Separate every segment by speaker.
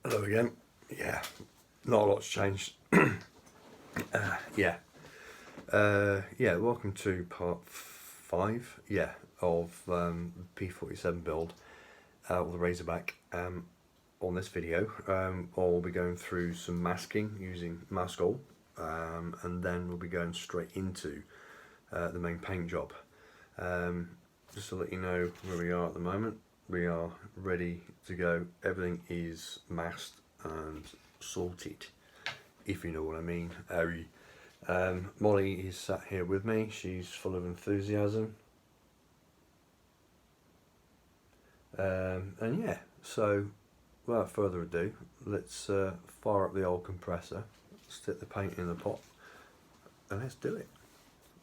Speaker 1: Hello again. Yeah, not a lot's changed. Yeah. Yeah, welcome to part 5, of P-47 build with the Razorback. On this video, I'll be going through some masking using mask oil, and then we'll be going straight into the main paint job. Just to let you know where we are at the moment, we are ready to go. Everything is masked and sorted, if you know what I mean. Molly is sat here with me. She's full of enthusiasm. And yeah, so without further ado, let's fire up the old compressor, stick the paint in the pot, and let's do it.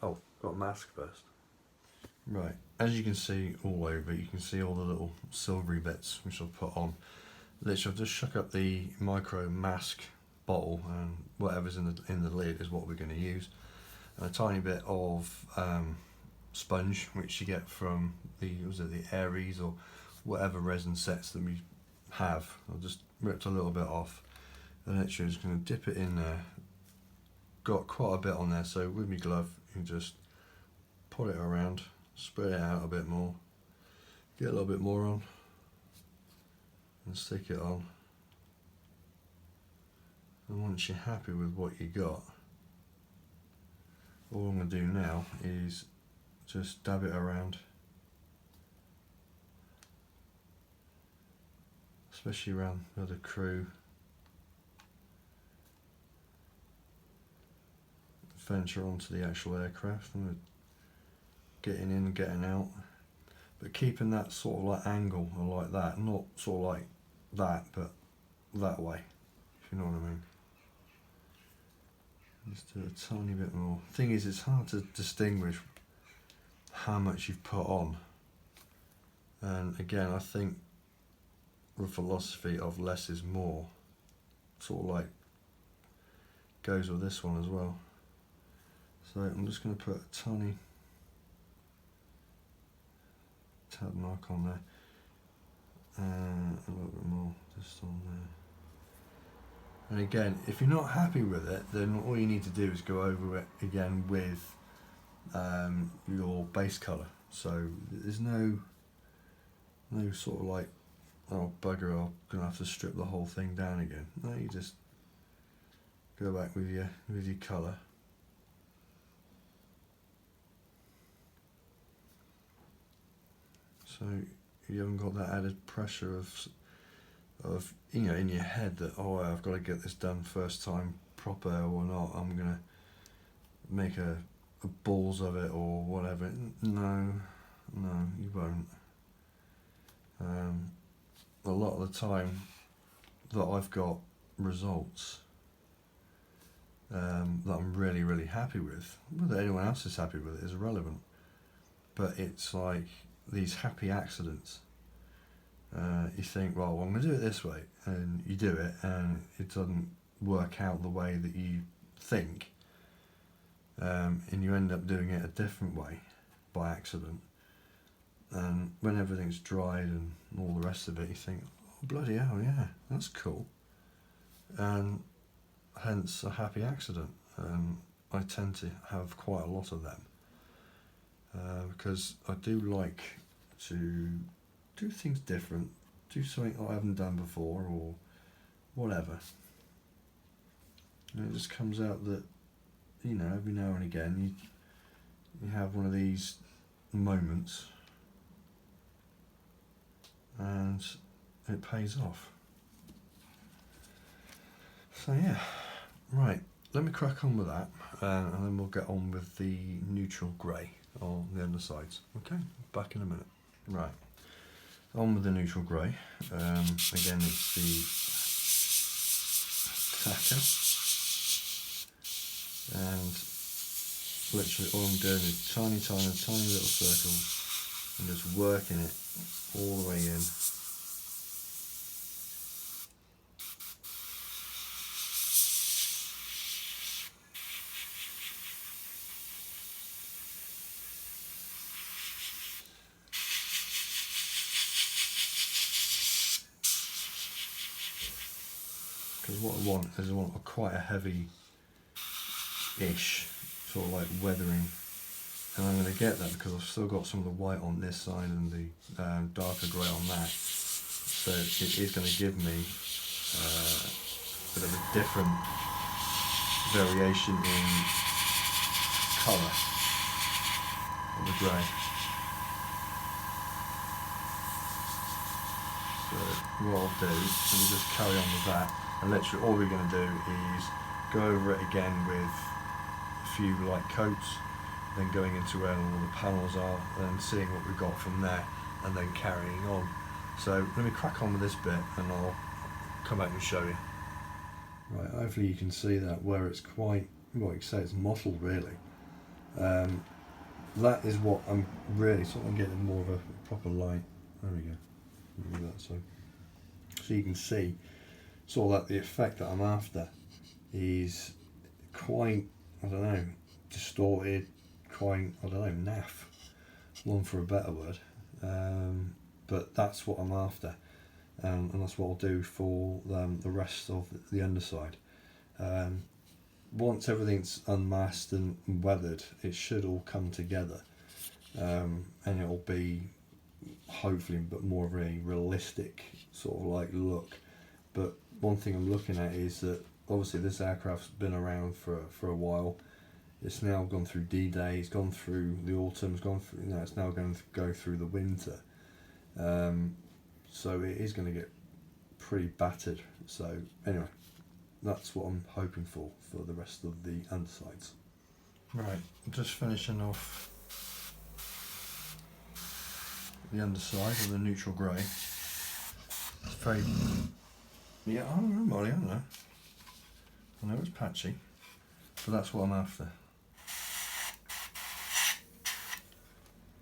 Speaker 1: Oh, got a mask first. Right, as you can see all over, you can see all the little silvery bits which I've put on. Literally, I've just shook up the micro mask bottle, and whatever's in the lid is what we're going to use. And a tiny bit of sponge, which you get from the Aries or whatever resin sets that we have. I've just ripped a little bit off, and literally just going to dip it in there. Got quite a bit on there, so with my glove, you just pull it around, spread it out a bit more, get a little bit more on, and stick it on. And once you're happy with what you got, all I'm going to do now is just dab it around, especially around the crew, venture onto the actual aircraft, and getting in and getting out, but keeping that sort of like angle or like that, not sort of like that, but that way, if you know what I mean. Just do a tiny bit more. Thing is, it's hard to distinguish how much you've put on, and again, I think the philosophy of less is more sort of like goes with this one as well. So I'm just going to put a tiny tab mark on there, and a little bit more just on there. And again, if you're not happy with it, then all you need to do is go over it again with your base colour. So there's no sort of like, oh bugger, I'm gonna have to strip the whole thing down again. No, you just go back with your colour. So you haven't got that added pressure of in your head that, oh, I've got to get this done first time proper or not, I'm gonna make a balls of it or whatever. No, you won't. A lot of the time that I've got results that I'm really happy with, whether anyone else is happy with it is irrelevant, but it's like these happy accidents. You think, well, I'm going to do it this way, and you do it, and it doesn't work out the way that you think, and you end up doing it a different way by accident. And when everything's dried and all the rest of it, you think, oh, bloody hell, yeah, that's cool. And hence a happy accident. And I tend to have quite a lot of them, because I do like to do things different, do something I haven't done before or whatever. And it just comes out that, every now and again you have one of these moments and it pays off. So yeah, right, let me crack on with that, and then we'll get on with the neutral grey on the undersides. Okay, back in a minute. Right, on with the neutral grey. Again, it's the tacker, and literally all I'm doing is tiny little circles and just working it all the way in. because what I want is I want quite a heavy-ish sort of like weathering, and I'm going to get that because I've still got some of the white on this side and the darker grey on that, so it is going to give me a bit of a different variation in colour of the grey. So what I'll do, let me just carry on with that, and literally all we're going to do is go over it again with a few light coats, then going into where all the panels are and seeing what we've got from there, and then carrying on. So let me crack on with this bit and I'll come back and show you. Right, hopefully you can see that where it's quite, well, you can say it's mottled really. That is what I'm really sort of getting more of a proper light. There we go. That, so you can see sort of that the effect that I'm after is quite, I don't know, distorted, quite, I don't know, naff, one for a better word, but that's what I'm after, and that's what I'll do for the rest of the underside. Once everything's unmasked and weathered, it should all come together, and it'll be hopefully but more of a realistic sort of like look. But one thing I'm looking at is that obviously this aircraft's been around for a while. It's now gone through D-Day, it's gone through the autumn, it's gone through, you know, it's now going to go through the winter, so it is going to get pretty battered. So anyway, that's what I'm hoping for the rest of the undersides. Right, just finishing off the underside of the neutral grey. It's very, yeah, I don't know, Molly, I don't know. I know it's patchy, but that's what I'm after.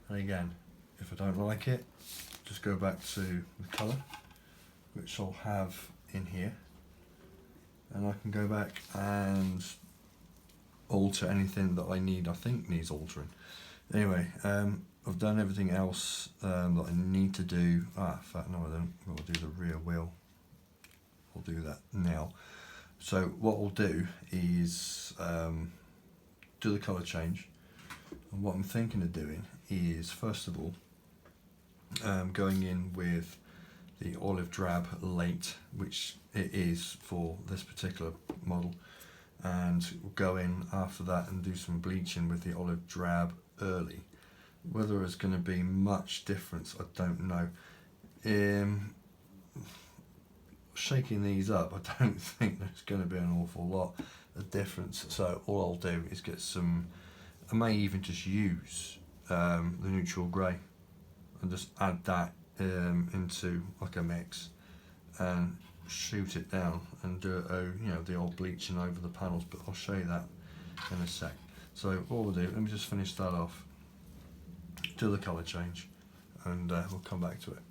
Speaker 1: And again, if I don't like it, just go back to the colour, which I'll have in here, and I can go back and alter anything that I think needs altering. Anyway, I've done everything else that I need to do. In fact, no I don't. I'll do the rear wheel. I'll do that now. So what I'll do is do the colour change, and what I'm thinking of doing is first of all going in with the olive drab late, which it is for this particular model, and go in after that and do some bleaching with the olive drab early. Whether there's going to be much difference, I don't know. Shaking these up, I don't think there's going to be an awful lot of difference. So all I'll do is get some, I may even just use the neutral grey and just add that into like a mix and shoot it down and do the old bleaching over the panels, but I'll show you that in a sec. So what we'll do, let me just finish that off, do the colour change, and we'll come back to it.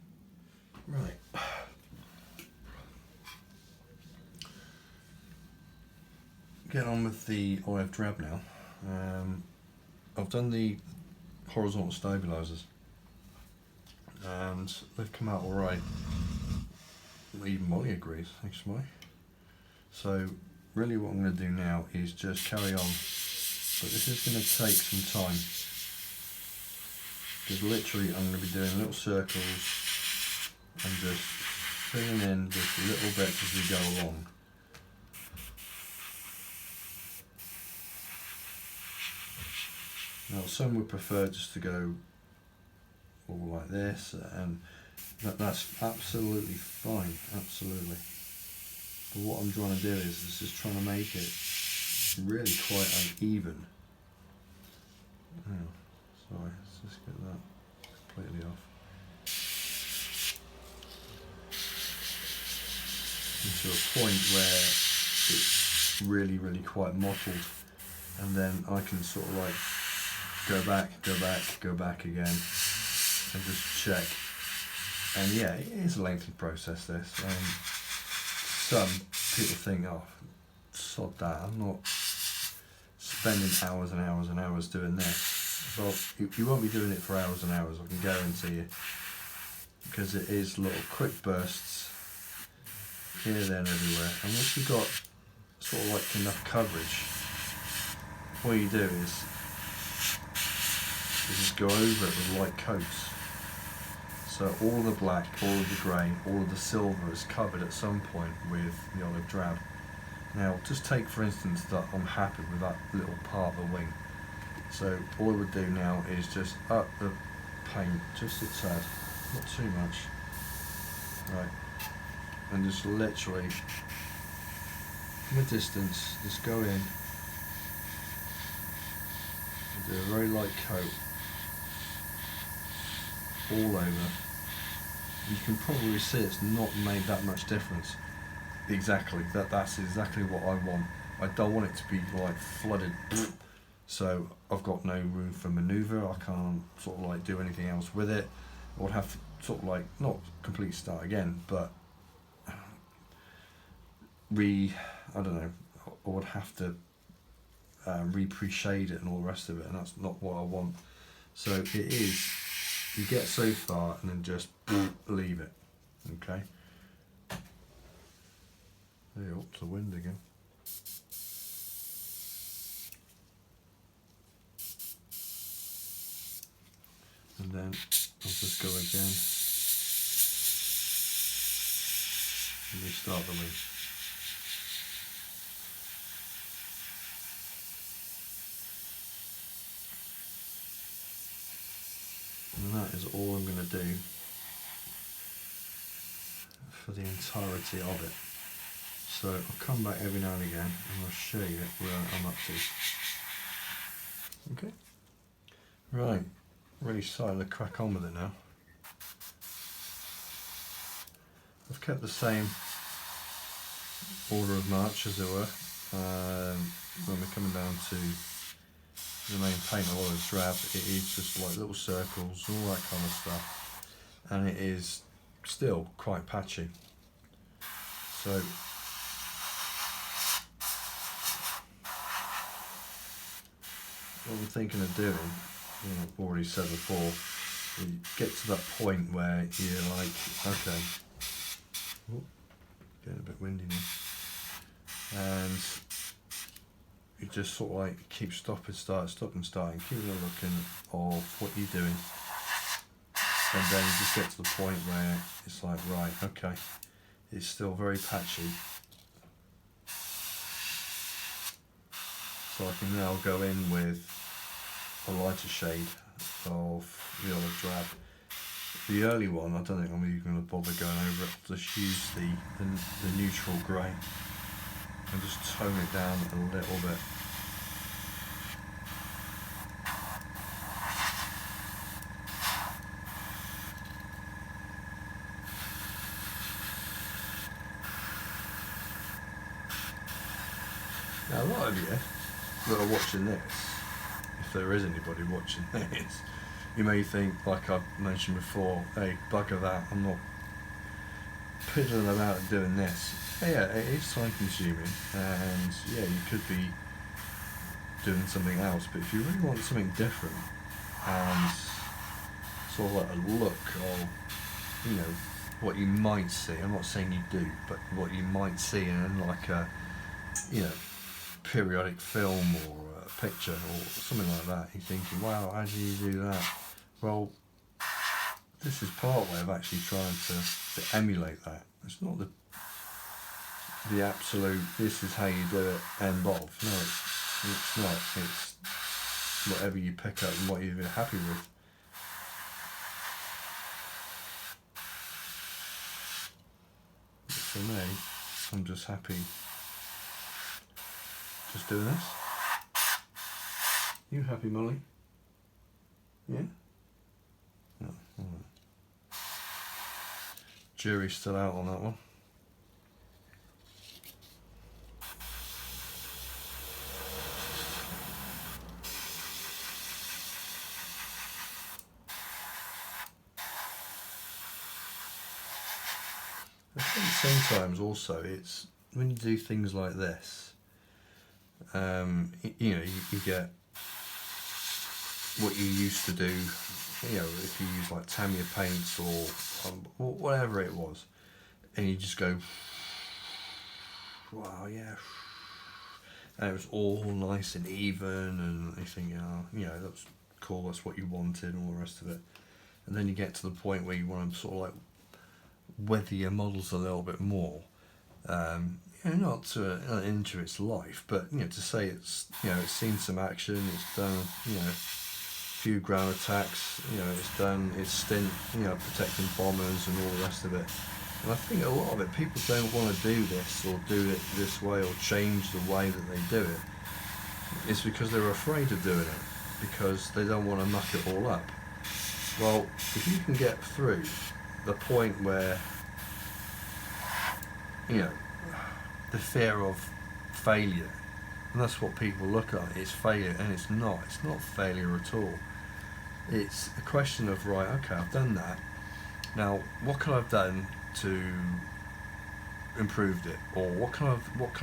Speaker 1: Right. Get on with the olive drab now. I've done the horizontal stabilisers and they've come out alright. Even Molly agrees, thanks Molly. So really what I'm going to do now is just carry on, but this is going to take some time, because literally I'm going to be doing little circles and just filling in just little bits as we go along. Now some would prefer just to go all like this, and that's absolutely fine, absolutely. But what I'm trying to do is just trying to make it really quite uneven. Oh, sorry, let's just get that completely off. Into a point where it's really quite mottled, and then I can sort of like go back again and just check. And yeah, it is a lengthy process this. Some people think, oh, sod that, I'm not spending hours and hours and hours doing this. Well, you won't be doing it for hours and hours, I can guarantee you, because it is little quick bursts here, there and everywhere. And once you've got sort of like enough coverage, what you do is you just go over it with light coats. So all of the black, all of the grey, all of the silver is covered at some point with the olive drab. Now just take for instance that I'm happy with that little part of the wing. So all I would do now is just up the paint just a tad, not too much. Right. And just literally from a distance, just go in and do a very light coat all over. You can probably see it's not made that much difference. Exactly, that's exactly what I want. I don't want it to be like flooded, so I've got no room for manoeuvre. I can't sort of like do anything else with it. I would have to sort of like, not completely start again, but I don't know, I would have to re-pre-shade it and all the rest of it, and that's not what I want. So it is, you get so far and then just leave it, okay? There, up to the wind again. And then I'll just go again and restart the wing. And that is all I'm going to do for the entirety of it. So I'll come back every now and again and I'll show you where I'm up to. Okay. Right, really starting to crack on with it now. I've kept the same order of march as it were. When we're coming down to the main paint of olive drab, it is just like little circles, all that kind of stuff, and it is still quite patchy. So what I'm thinking of doing, I've already said before, you get to that point where you're like, okay, getting a bit windy now, and you just sort of like keep stop and start, and keep looking of what you're doing, and then you just get to the point where it's like, right, okay, it's still very patchy, so I can now go in with a lighter shade of the olive drab. The early one, I don't think I'm even going to bother going over it. I'll just use the neutral grey and just tone it down a little bit. Now a lot of you that are watching this, if there is anybody watching this, you may think, like I've mentioned before, hey, bugger that, I'm not piddling about and doing this. Yeah, it is time consuming, and yeah, you could be doing something else, but if you really want something different and sort of like a look of, what you might see, I'm not saying you do, but what you might see in like a, periodic film or a picture or something like that, you're thinking, wow, how do you do that? Well, this is part way of actually trying to emulate that. It's not the absolute, this is how you do it, end of. No, it's not. It's whatever you pick up and what you're happy with. But for me, I'm just happy just doing this. You happy, Molly? Yeah? No, alright. Jury's still out on that one. I think sometimes also it's when you do things like this, you get what you used to do, if you use like Tamiya paints or whatever it was, and you just go wow, yeah. And it was all nice and even, and you think, oh, you know, that's cool, that's what you wanted, and all the rest of it. And then you get to the point where you want to sort of like weather your models a little bit more. You know, not to into its life, but you know, to say it's, you know, it's seen some action, it's done, you know, a few ground attacks, you know, it's done its stint, you know, protecting bombers and all the rest of it. And I think a lot of it, people don't want to do this or do it this way or change the way that they do it. It's because they're afraid of doing it, because they don't want to muck it all up. Well, if you can get through the point where, you know, the fear of failure, and that's what people look at, it's failure, and it's not failure at all. It's a question of, right, okay, I've done that, now what can I have done to improve it, or what can I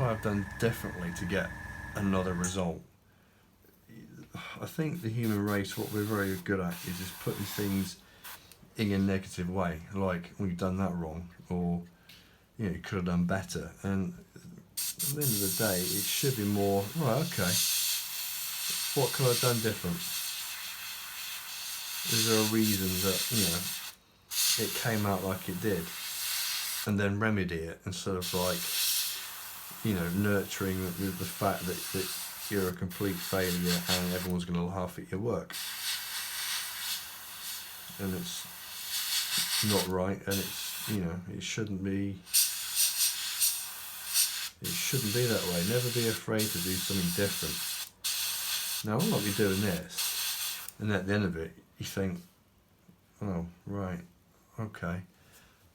Speaker 1: have done differently to get another result. I think the human race, what we're very good at is just putting things in a negative way, like, well, you've done that wrong, or, you know, you could have done better. And at the end of the day, it should be more, right, okay, what could I have done different? Is there a reason that, you know, it came out like it did? And then remedy it, instead of, like, you know, nurturing the fact that you're a complete failure and everyone's going to laugh at your work. And it's not right, and it's, you know, it shouldn't be that way. Never be afraid to do something different. Now, I might be doing this, and at the end of it, you think, oh, right, okay,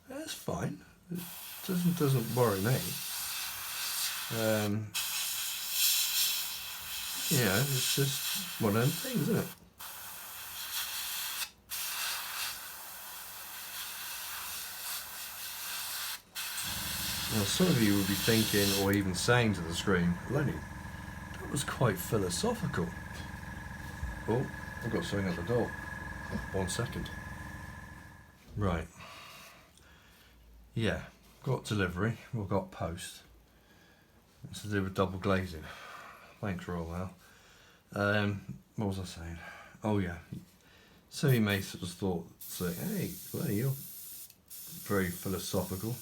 Speaker 1: that's fine. It doesn't worry me. Yeah, it's just one of them things, isn't it? Now, some of you would be thinking, or even saying to the screen, Lenny, that was quite philosophical. Oh, I've got something at the door. 1 second. Right. Yeah, got delivery, we've got post. It's to do with double glazing. Thanks, Royal Mail. What was I saying? Oh yeah. So you may sort of thought, say, hey, Lenny, you're very philosophical.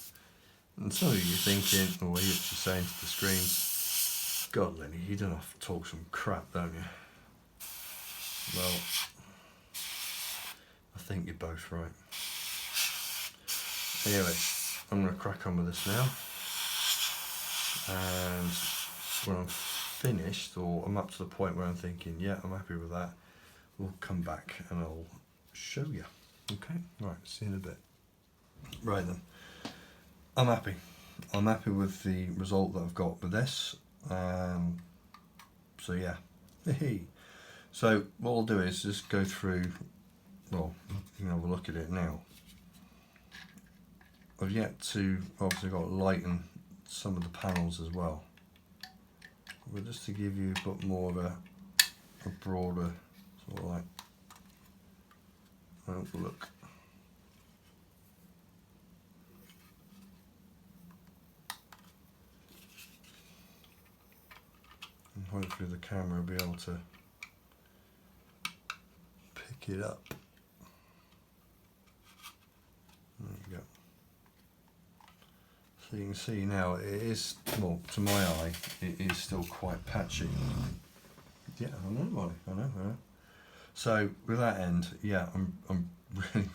Speaker 1: And some of you are thinking, or you're just saying to the screens, God, Lenny, you don't have to talk some crap, don't you? Well, I think you're both right. Anyway, I'm going to crack on with this now. And when I'm finished, or I'm up to the point where I'm thinking, yeah, I'm happy with that, we'll come back and I'll show you. Okay? Right, see you in a bit. Right then. I'm happy. I'm happy with the result that I've got with this. So yeah. So what I'll do is just go through, well, you can have a look at it now. I've yet to, obviously got to lighten some of the panels as well. But just to give you a bit more of a broader sort of like look. And hopefully the camera will be able to pick it up. There you go. So you can see now it is, well, to my eye, it is still quite patchy. Yeah, I know. So with that end, yeah, I'm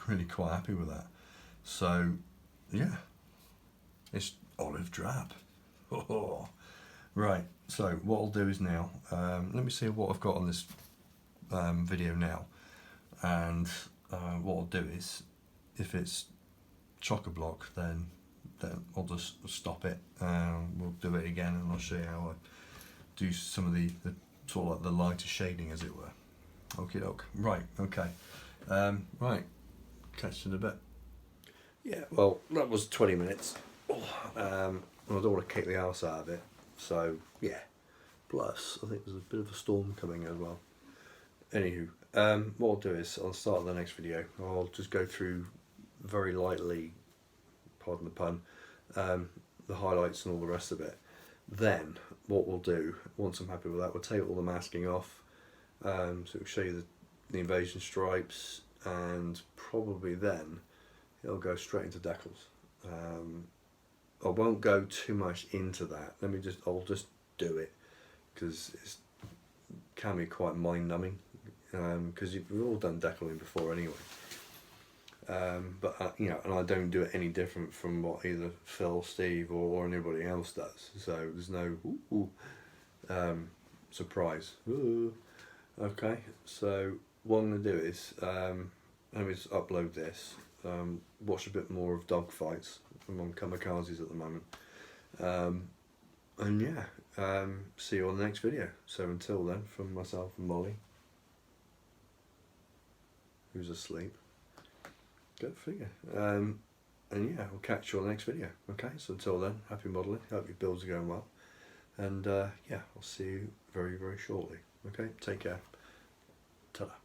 Speaker 1: really quite happy with that. So yeah, it's olive drab. Oh. Right, so what I'll do is now, let me see what I've got on this video now, and what I'll do is, if it's chock-a-block, then I'll just stop it, we'll do it again, and I'll show you how I do some of the sort of like the lighter shading, as it were. Okie doke. Right, okay. Right, catch you in a bit. Yeah, well, that was 20 minutes. I don't want to kick the arse out of it. So yeah, plus I think there's a bit of a storm coming as well. Anywho, what I'll do is I'll start the next video. I'll just go through very lightly, pardon the pun, the highlights and all the rest of it. Then what we'll do, once I'm happy with that, we'll take all the masking off. So it'll show you the invasion stripes, and probably then it'll go straight into decals. I won't go too much into that. I'll just do it, because it can be quite mind numbing, because we've all done decaling before anyway. But you know, and I don't do it any different from what either Phil, Steve, or anybody else does. So there's no surprise. Ooh. Okay, so what I'm going to do is let me just upload this. Watch a bit more of dogfights. I'm on kamikazes at the moment. And yeah, see you on the next video. So until then, from myself and Molly, who's asleep. Go figure. And yeah, we'll catch you on the next video. Okay, so until then, happy modelling. Hope your builds are going well. And yeah, I'll see you very, very shortly. Okay, take care. Ta-da.